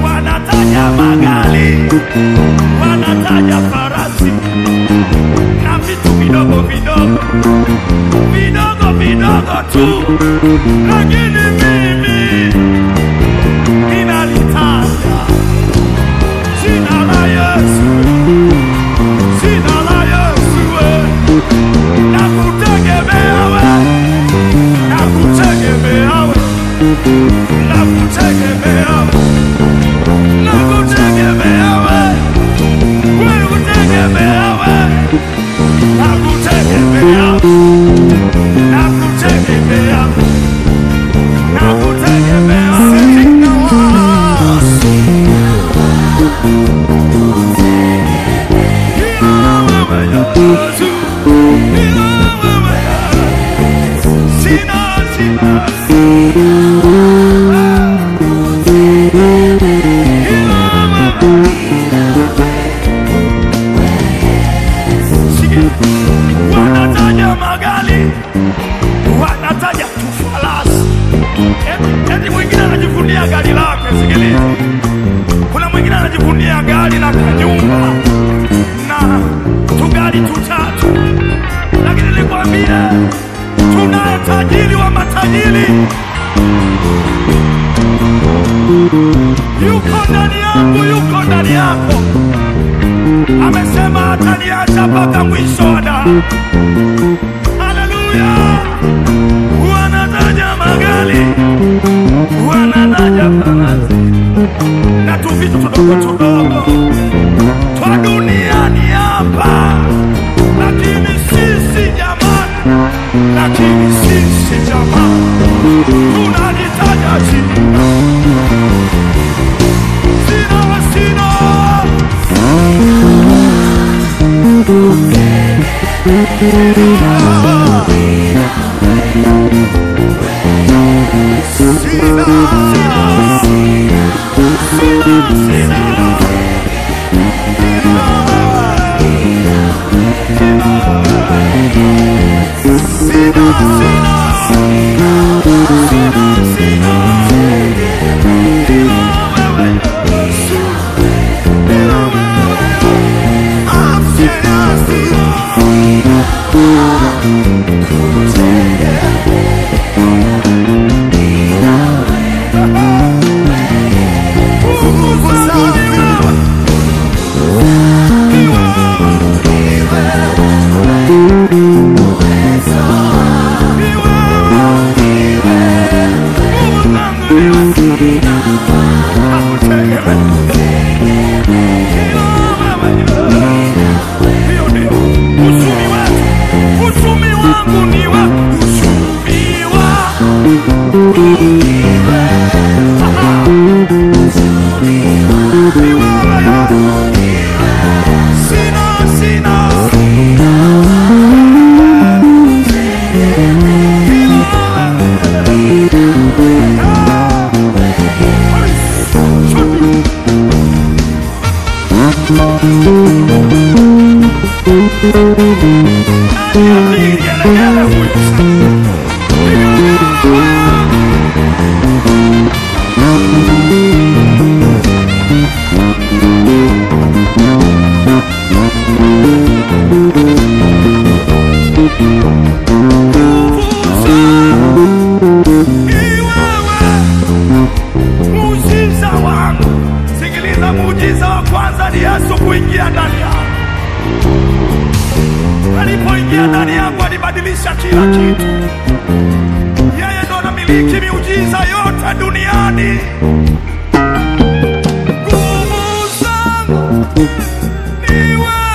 Wanataja magari, wanataja farasi na vitu vidogo vidogo tu, lakini mimi ninalitaja jina la Yesu, jina la Yesu. Nakutegemea wewe, nakutegemea wewe, nakutegemea wewe, nakutegemea wewe, nakutegemea wewe, nakutegemea, nakutegemea, nakutegemea. Wanataja magari, wanataja tufarasi. Eti mwingine anajivunia gari lake. Sikiliza, kuna mwingine anajivunia gari na kanyumba na tugari tutatu, lakini nikwambia tunaye tajiri wa matajiri. Yuko ndani yangu, yuko ndani yako. Amesema ataniacha mpaka mwisho wa damu. Haleluya. Wanataja magari, wanataja farasi na tu vitu tudogo twa duniani hapa, lakini sisi jamani, lakini sisi jamani tunalitaja jina. Muujiza wangu, sikiliza, muujiza wa kwanza ni Yesu kuingia ndani yangu. Alipoingia ndani yangu alibadilisha kila kitu. Yeye ndo anamiliki miujiza yote duniani. Nguvu zangu ni wewe.